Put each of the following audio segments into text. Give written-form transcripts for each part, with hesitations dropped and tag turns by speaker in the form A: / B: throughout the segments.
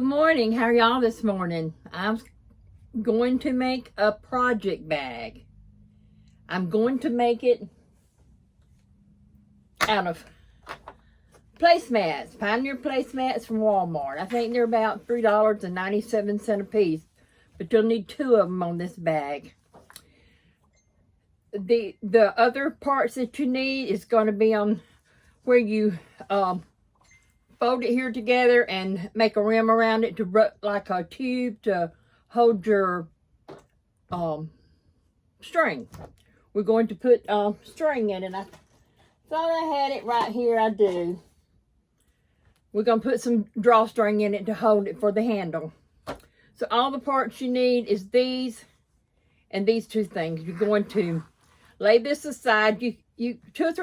A: Good morning. How are y'all this morning? I'm going to make a project bag. I'm going to make it out of placemats, Pioneer placemats from Walmart. I think they're about $3.97 a piece, but you'll need 2 of them on this bag. The other parts that you need is going to be on where you fold it here together and make a rim around it to like a tube to hold your string. We're going to put string in it. I thought I had it right here. I do. We're going to put some drawstring in it to hold it for the handle. So all the parts you need is these and these 2 things. You're going to lay this aside. You 2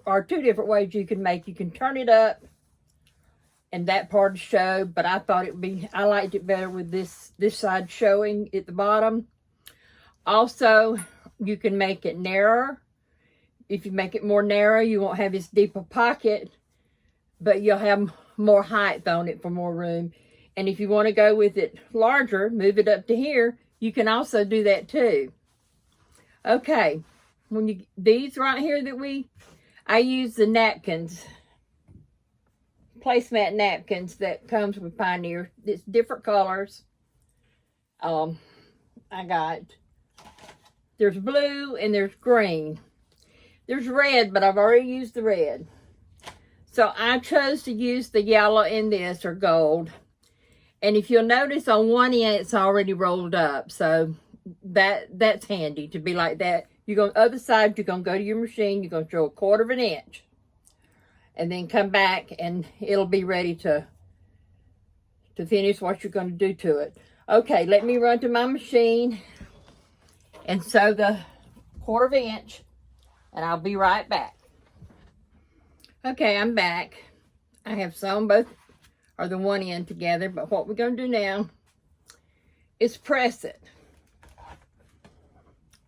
A: or 3 different ways you can make. You can turn it up and that part show, but I thought I liked it better with this side showing at the bottom. Also, you can make it narrower. If you make it more narrow, you won't have this deeper pocket, but you'll have more height on it for more room. And if you want to go with it larger, move it up to here, you can also do that too. Okay, these right here I use the napkins, placemat napkins that comes with Pioneer. It's different colors. There's blue and there's green. There's red, but I've already used the red. So I chose to use the yellow in this, or gold. And if you'll notice on one end, it's already rolled up. So that's handy to be like that. Other side, you're going to go to your machine. You're going to throw 1/4 inch. And then come back and it'll be ready to finish what you're going to do to it. Okay, let me run to my machine and sew the 1/4 inch, and I'll be right back. Okay, I'm back. I have sewn both, or the one end together, but what we're going to do now is press it.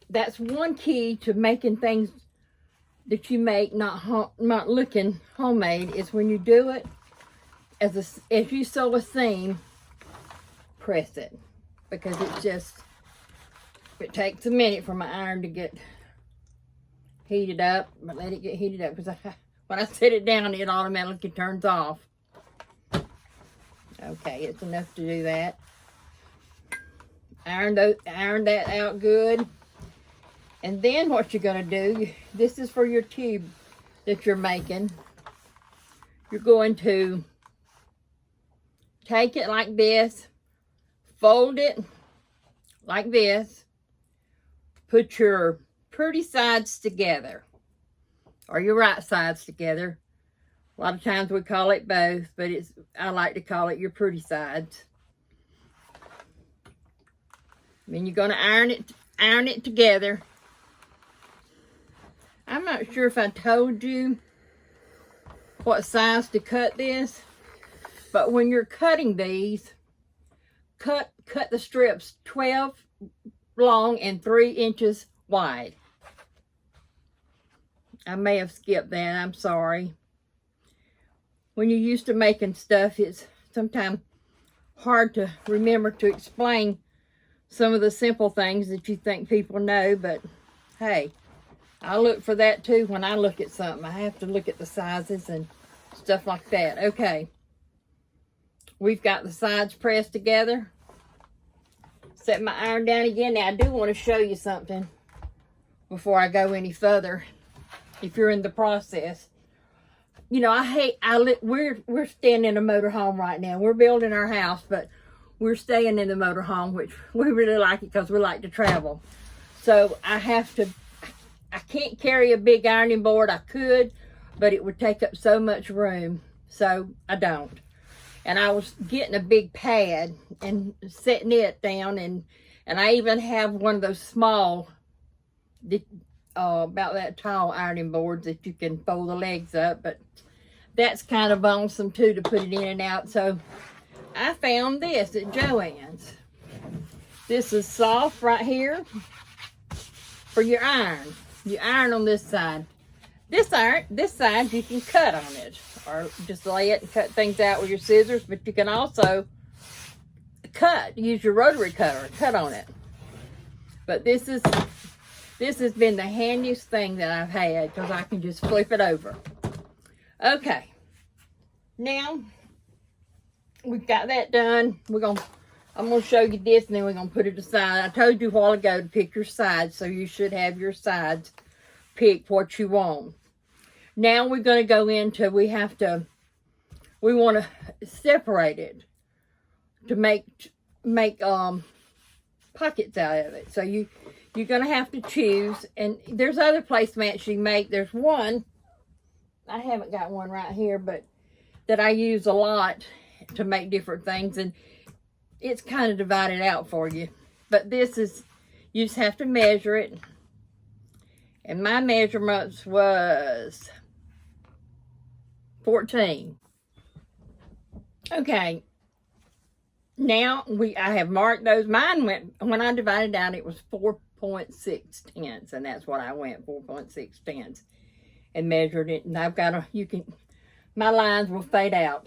A: That's one key to making things that you make not looking homemade, is when you do it as you sew a seam, press it, because it takes a minute for my iron to get heated up. But let it get heated up, because when I set it down, it automatically turns off. Okay, it's enough to do that. Iron that out good. And then what you're going to do, this is for your tube that you're making. You're going to take it like this, fold it like this, put your pretty sides together, or your right sides together. A lot of times we call it both, but I like to call it your pretty sides. Then you're going to iron it together. I'm not sure if I told you what size to cut this, but when you're cutting these, cut the strips 12 long and 3 inches wide. I may have skipped that. I'm sorry. When you're used to making stuff, it's sometimes hard to remember to explain some of the simple things that you think people know, but hey, I look for that too when I look at something. I have to look at the sizes and stuff like that. Okay. We've got the sides pressed together. Set my iron down again. Now, I do want to show you something before I go any further, if you're in the process. You know, we're staying in a motorhome right now. We're building our house, but we're staying in the motorhome, which we really like it because we like to travel. So I can't carry a big ironing board. I could, but it would take up so much room. So I don't. And I was getting a big pad and setting it down. And I even have one of those small, about that tall ironing boards that you can fold the legs up. But that's kind of awesome too, to put it in and out. So I found this at Joann's. This is soft right here for your iron. You iron on this side. This side you can cut on it, or just lay it and cut things out with your scissors, but you can also cut. Use your rotary cutter, cut on it. But this has been the handiest thing that I've had because I can just flip it over. Okay. Now, we've got that done. I'm going to show you this and then we're going to put it aside. I told you a while ago to pick your sides, so you should have your sides pick what you want. Now we're going to go into, we want to separate it to make pockets out of it. So you're going to have to choose, and there's other placemats you make. There's one, I haven't got one right here, but that I use a lot to make different things, and it's kind of divided out for you. But this is, you just have to measure it. And my measurements was 14. Okay. Now I have marked those. Mine went, when I divided out, it was 4.6 tenths, and that's what I went, 4.6 tenths, and measured it. And I've got my lines will fade out.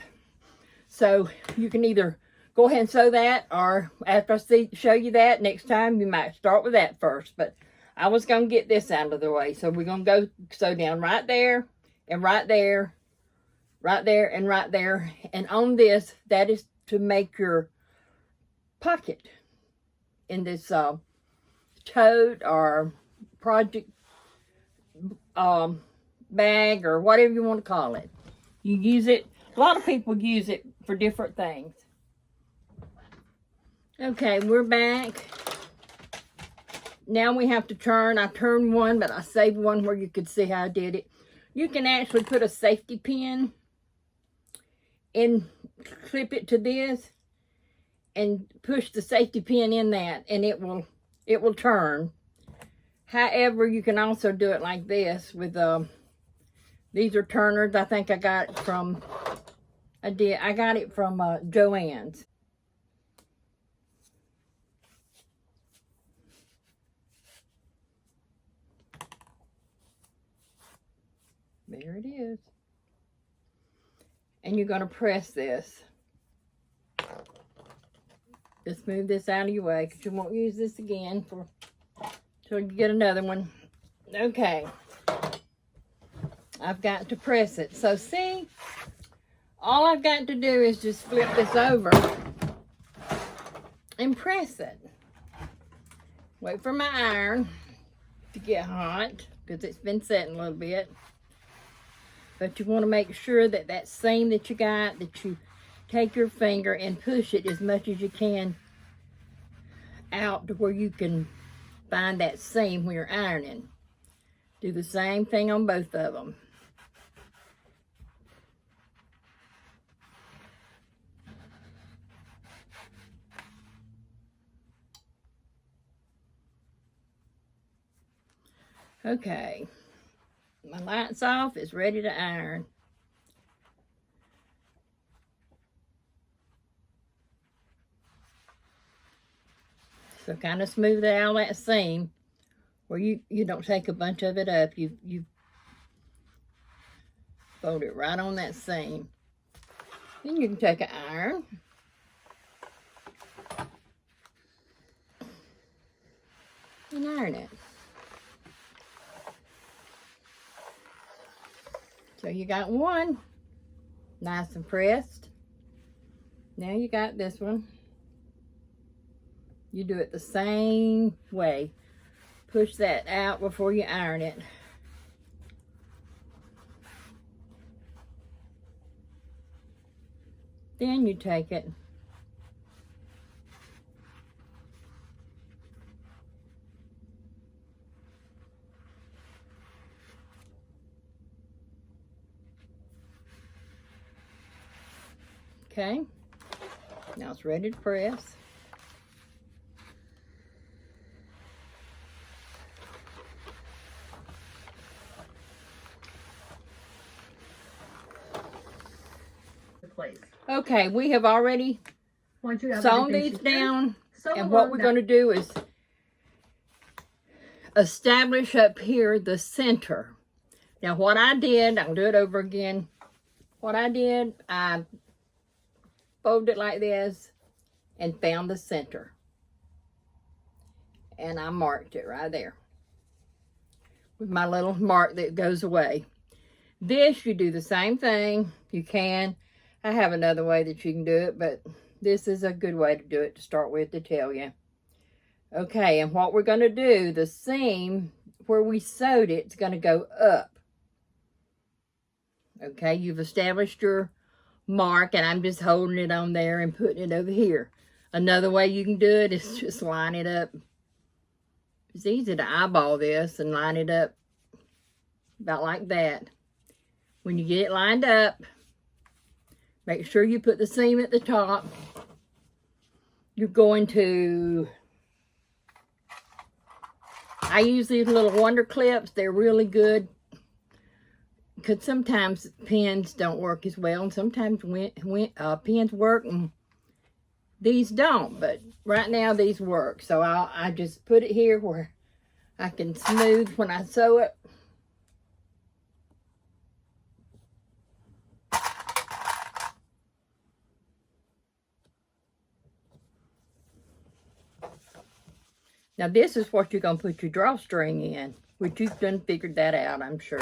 A: So you can either go ahead and sew that, or after I show you that next time, you might start with that first. But I was going to get this out of the way. So we're going to go sew down right there, and right there, right there, and right there. And on this, that is to make your pocket in this tote or project bag or whatever you want to call it. You use it, a lot of people use it for different things. Okay, we're back. Now we have to turn. I turned one, but I saved one where you could see how I did it. You can actually put a safety pin and clip it to this and push the safety pin in that, and it will turn. However, you can also do it like this with these are turners. I think I got it from Joann's. There it is. And you're going to press this. Just move this out of your way because you won't use this again till you get another one. Okay. I've got to press it. So see, all I've got to do is just flip this over and press it. Wait for my iron to get hot because it's been setting a little bit. But you want to make sure that that seam that you got, that you take your finger and push it as much as you can out to where you can find that seam when you're ironing. Do the same thing on both of them. Okay. My light's off, it's ready to iron. So kind of smooth out that seam where you don't take a bunch of it up. You fold it right on that seam. Then you can take an iron. And iron it. So you got one nice and pressed. Now you got this one. You do it the same way. Push that out before you iron it. Then you take it. Okay, now it's ready to press. Okay, we have already sewn these down, and what we're going to do is establish up here the center. Now what I did, I'll do it over again. What I did, I fold it like this, and found the center. And I marked it right there with my little mark that goes away. This, you do the same thing. You can. I have another way that you can do it, but this is a good way to do it to start with, to tell you. Okay, and what we're going to do, the seam where we sewed it, it's going to go up. Okay, you've established your mark, and I'm just holding it on there and putting it over here. Another way you can do it is just line it up. It's easy to eyeball this and line it up about like that. When you get it lined up, make sure you put the seam at the top. You're going to, I use these little Wonder Clips. They're really good, because sometimes pins don't work as well, and sometimes pins work and these don't, but right now these work. So I just put it here where I can smooth when I sew it. Now this is what you're going to put your drawstring in, which you've done figured that out, I'm sure.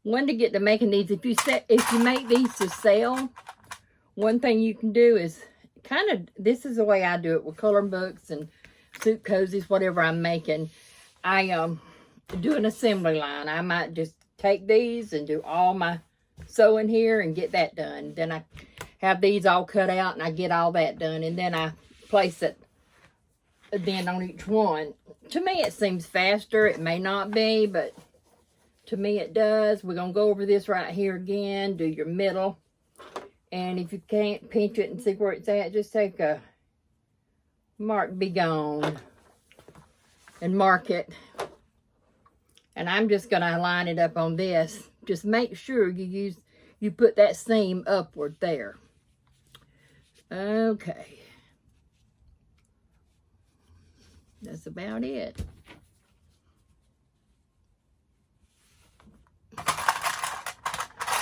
A: One to get to making these, if you make these to sell, one thing you can do is kind of, this is the way I do it with coloring books and soup cozies, whatever I'm making. I do an assembly line. I might just take these and do all my sewing here and get that done. Then I have these all cut out and I get all that done, and then I place it then on each one. To me it seems faster. It may not be, but to me it does. We're going to go over this right here again. Do your middle. And if you can't pinch it and see where it's at, just take a mark be gone and mark it. And I'm just going to line it up on this. Just make sure you put that seam upward there. Okay. That's about it.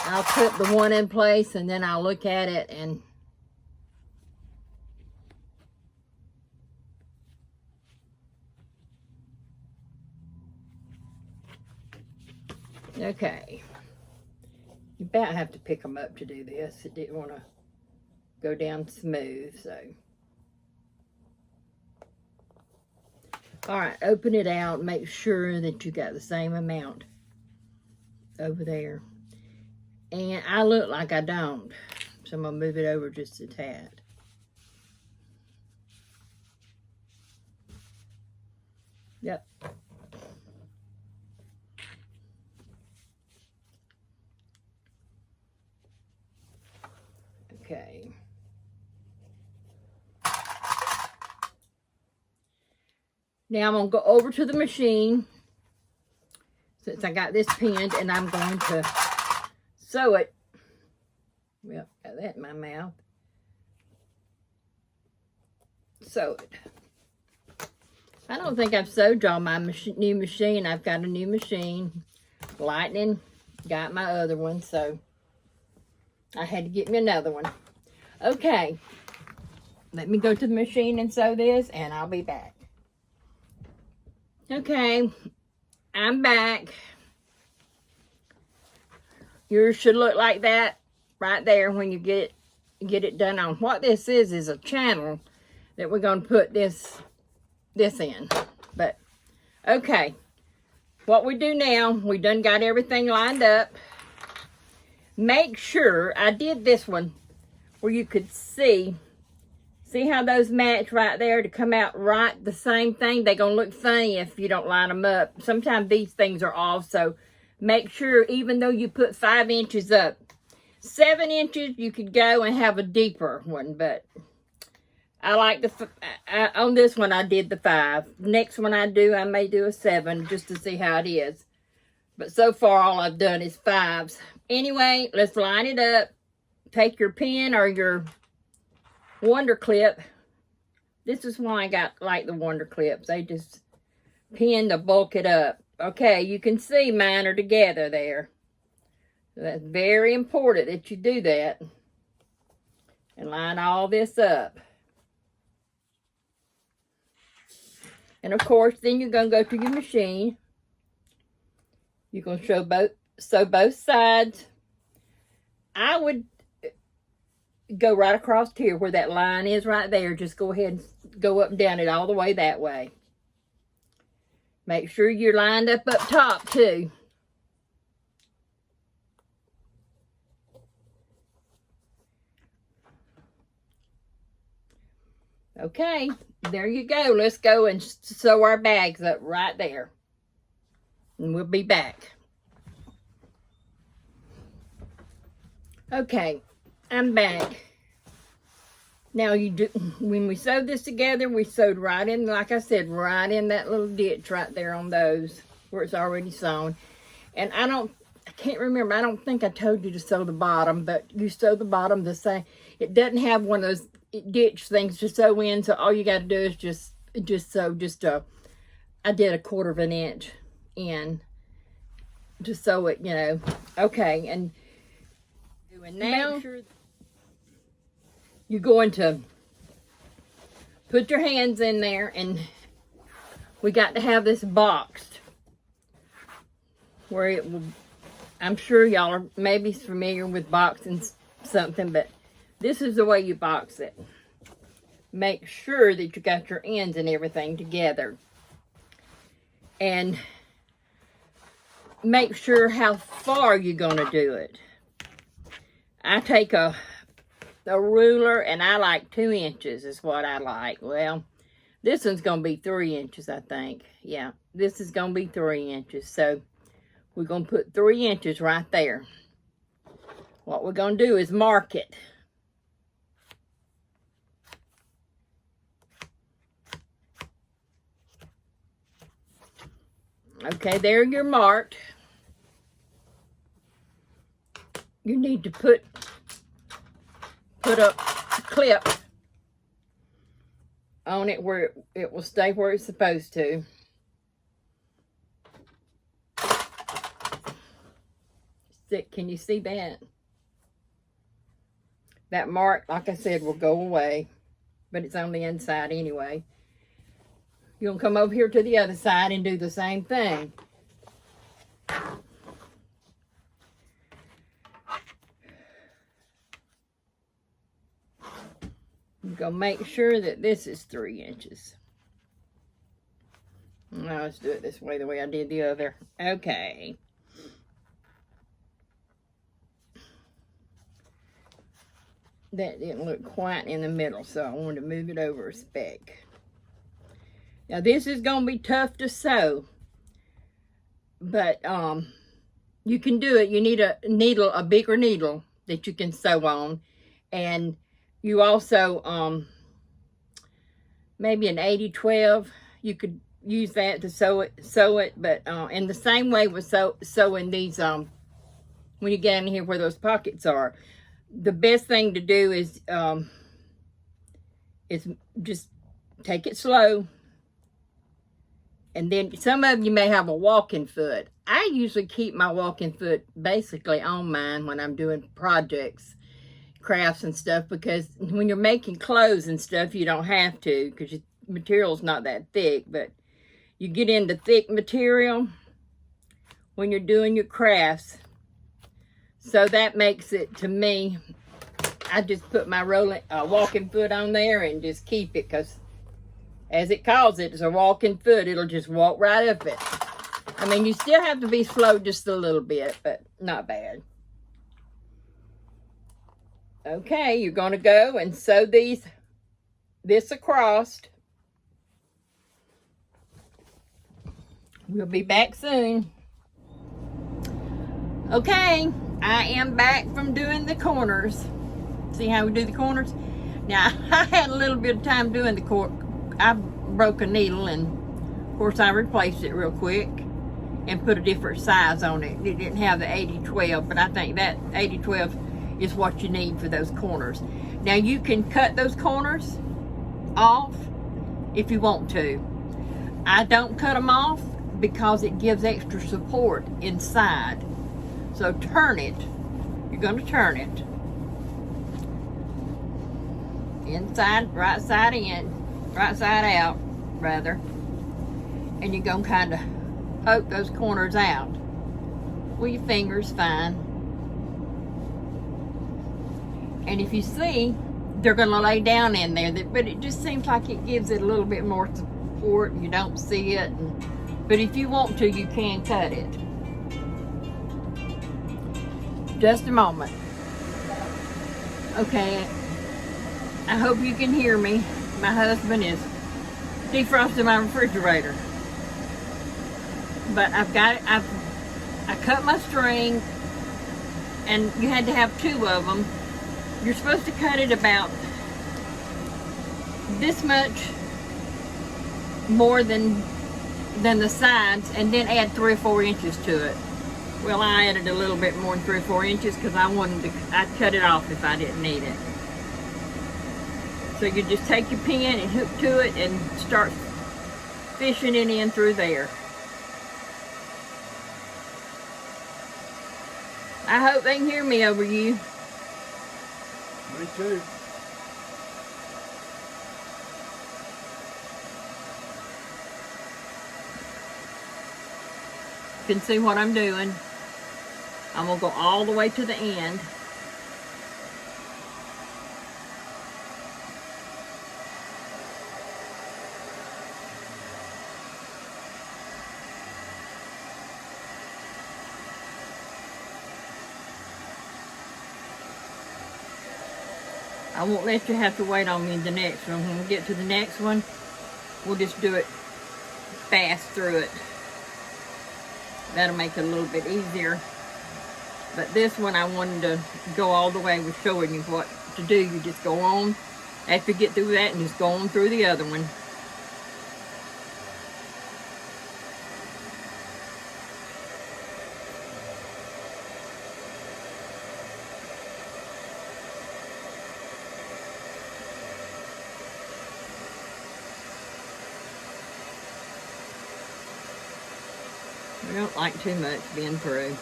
A: I'll put the one in place and then I'll look at it and okay. You about have to pick them up to do this. It didn't want to go down smooth, so. All right, open it out. Make sure that you got the same amount over there. And I look like I don't, so I'm going to move it over just a tad. Yep. Okay. Now I'm going to go over to the machine, since I got this pinned, and I'm going to sew it. Well, got that in my mouth. Sew it. I don't think I've sewed on my new machine. I've got a new machine. Lightning got my other one, so I had to get me another one. Okay. Let me go to the machine and sew this, and I'll be back. Okay. I'm back. Yours should look like that right there when you get it done on. What this is a channel that we're going to put this in. But, okay. What we do now, we done got everything lined up. Make sure, I did this one where you could see how those match right there to come out right the same thing. They're going to look funny if you don't line them up. Sometimes these things are off, so make sure, even though you put 5 inches up, 7 inches, you could go and have a deeper one, but I like on this one, I did the 5. Next one I do, I may do a 7 just to see how it is. But so far, all I've done is 5s. Anyway, let's line it up. Take your pen or your Wonder Clip. This is why I got like the Wonder Clips. They just pin to bulk it up. Okay, you can see mine are together there. So that's very important that you do that. And line all this up. And of course, then you're going to go to your machine. You're going to sew both sides. I would go right across here where that line is right there. Just go ahead and go up and down it all the way that way. Make sure you're lined up top too. Okay, there you go. Let's go and sew our bags up right there. And we'll be back. Okay, I'm back. Now when we sewed this together, we sewed right in, like I said, right in that little ditch right there on those where it's already sewn. And I can't remember, I don't think I told you to sew the bottom, but you sew the bottom the same. It doesn't have one of those ditch things to sew in, so all you got to do is just sew I did 1/4 of an inch in to sew it, you know. Okay, and now you're going to put your hands in there, and we got to have this boxed where it will, I'm sure y'all are maybe familiar with boxing something, but this is the way you box it. Make sure that you got your ends and everything together. And make sure how far you're going to do it. I take a ruler, and I like 2 inches is what I like. Well, this one's going to be 3 inches, I think. Yeah, this is going to be 3 inches. So we're going to put 3 inches right there. What we're going to do is mark it. Okay, there you're marked. You need to put a clip on it where it will stay where it's supposed to. Can you see that? That mark, like I said, will go away, but it's on the inside anyway. You're going to come over here to the other side and do the same thing. You're going to make sure that this is 3 inches. Now let's do it this way, the way I did the other. Okay. That didn't look quite in the middle, so I wanted to move it over a speck. Now this is going to be tough to sew, but you can do it. You need a needle, a bigger needle that you can sew on, and you also maybe an 80-12. You could use that to sew it. But in the same way with sewing these when you get in here where those pockets are, the best thing to do is just take it slow. And then some of you may have a walking foot. I usually keep my walking foot basically on mine when I'm doing projects, crafts and stuff, because when you're making clothes and stuff, you don't have to, because your material's not that thick. But you get into thick material when you're doing your crafts. So that makes it, to me, I just put my walking foot on there and just keep it, because as it calls it, it's a walking foot. It'll just walk right up it. I mean, you still have to be slow just a little bit, but not bad. Okay, you're going to go and sew this across. We'll be back soon. Okay, I am back from doing the corners. See how we do the corners? Now, I had a little bit of time doing the corners. I broke a needle, and of course I replaced it real quick and put a different size on it. It didn't have the 80-12, but I think that 80-12 is what you need for those corners. Now you can cut those corners off if you want to. I don't cut them off because it gives extra support inside. So turn it. You're going to turn it. Inside, right side in, right side out, rather. And you're going to kind of poke those corners out. With your fingers, fine. And if you see, they're going to lay down in there, but it just seems like it gives it a little bit more support and you don't see it. But if you want to, you can cut it. Just a moment. Okay, I hope you can hear me. My husband is defrosting my refrigerator. But I've got it, I cut my string, and you had to have 2 of them. You're supposed to cut it about this much more than the sides, and then add 3 or 4 inches to it. Well, I added a little bit more than 3 or 4 inches because I'd cut it off if I didn't need it. So you just take your pin and hook to it and start fishing it in through there. I hope they can hear me over you.
B: Me too.
A: You can see what I'm doing. I'm going to go all the way to the end. I won't let you have to wait on me the next one. When we get to the next one, we'll just do it fast through it. That'll make it a little bit easier. But this one I wanted to go all the way with showing you what to do. You just go on after you get through that and just go on through the other one. We don't like too much being through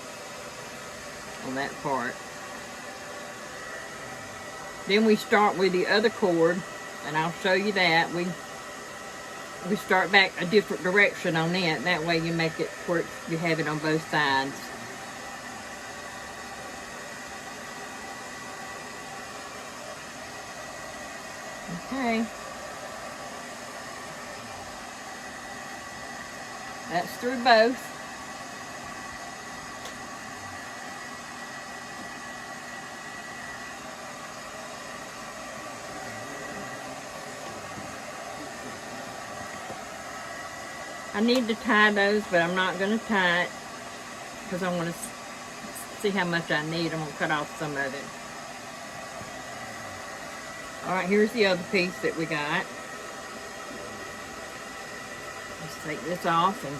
A: on that part. Then we start with the other cord, and I'll show you that. We start back a different direction on it. That way you make it where you have it on both sides. Okay. That's through both. I need to tie those, but I'm not going to tie it because I want to see how much I need. I'm going to cut off some of it. All right, here's the other piece that we got. Let's take this off and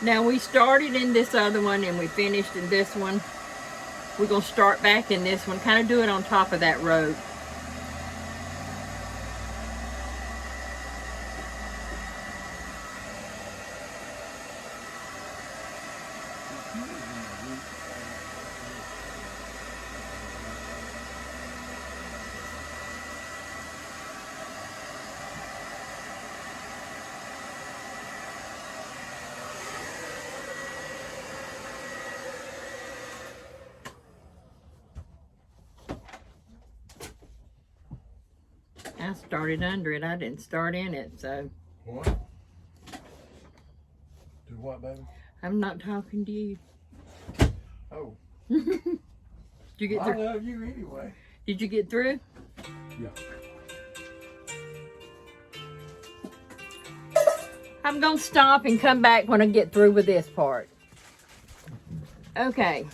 A: now we started in this other one and we finished in this one. We're going to start back in this one, kind of do it on top of that rope. I started under it. I didn't start in it, so.
B: What? Do what, baby?
A: I'm not talking to you.
B: Oh.
A: Did you get through?
B: I love you anyway.
A: Did you get through?
B: Yeah.
A: I'm going to stop and come back when I get through with this part. Okay.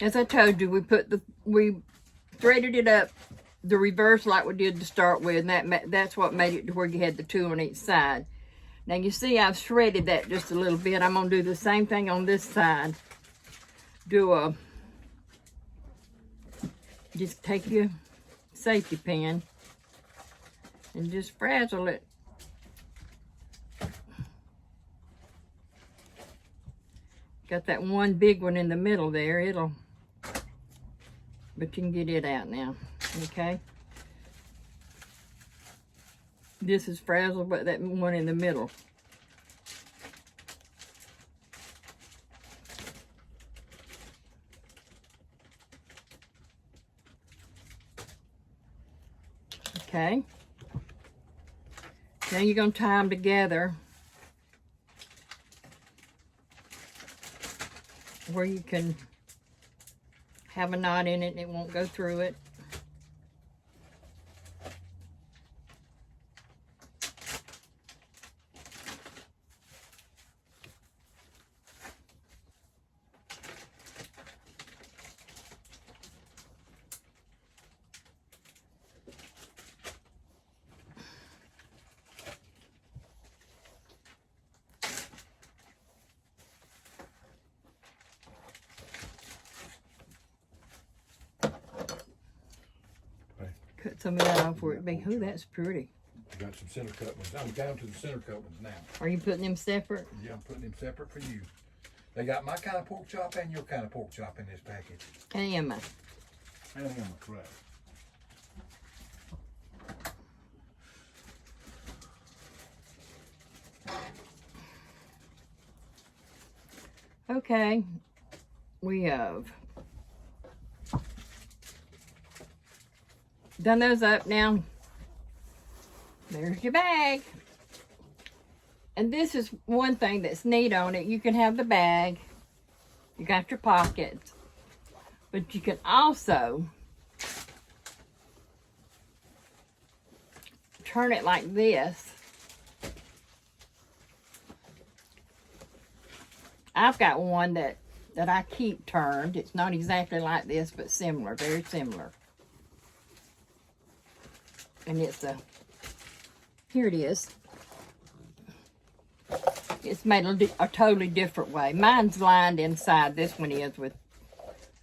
A: As I told you, we threaded it up the reverse like we did to start with, and that's what made it to where you had the 2 on each side. Now you see I've shredded that just a little bit. I'm going to do the same thing on this side. Do Just take your safety pin and just frazzle it. Got that one big one in the middle there. But you can get it out now, okay? This is frazzled, but that one in the middle. Okay. Now you're going to tie them together where you can have a knot in it and it won't go through it. Cut some of that off where it be. Oh, that's pretty.
B: I got some center cut ones. I'm down to the center cut ones now.
A: Are you putting them separate?
B: Yeah, I'm putting them separate for you. They got my kind of pork chop and your kind of pork chop in this package.
A: Am I?
B: And I'm correct.
A: Okay. We have done those up now. There's your bag. And this is one thing that's neat on it. You can have the bag. You got your pockets. But you can also turn it like this. I've got one that I keep turned. It's not exactly like this, but similar, very similar. And it's here it is. It's made a totally different way. Mine's lined inside. This one is with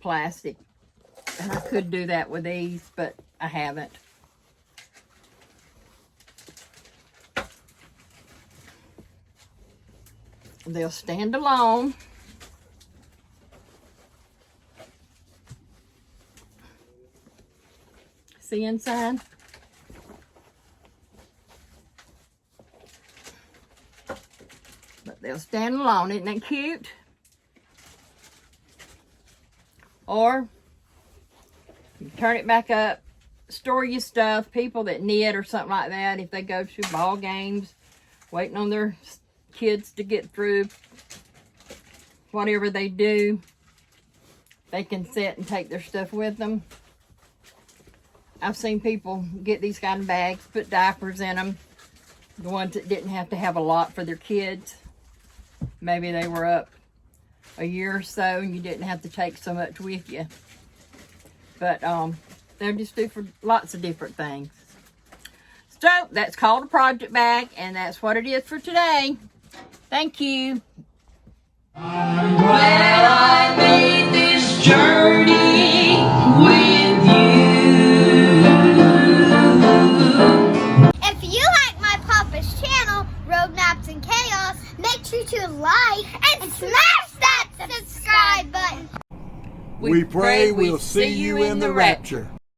A: plastic. And I could do that with these, but I haven't. They'll stand alone. See inside? But they'll stand alone. Isn't that cute? Or you turn it back up, store your stuff. People that knit or something like that, if they go to ball games, waiting on their kids to get through whatever they do, they can sit and take their stuff with them. I've seen people get these kind of bags, put diapers in them, the ones that didn't have to have a lot for their kids. Maybe they were up a year or so and you didn't have to take so much with you. But they're just do for lots of different things. So that's called a project bag, and that's what it is for today. Thank you.
C: I'm glad I made this journey with you.
D: If you like my Papa's channel, Road Maps and Chaos, make sure to like and smash that subscribe button.
B: We pray we'll see you in the rapture.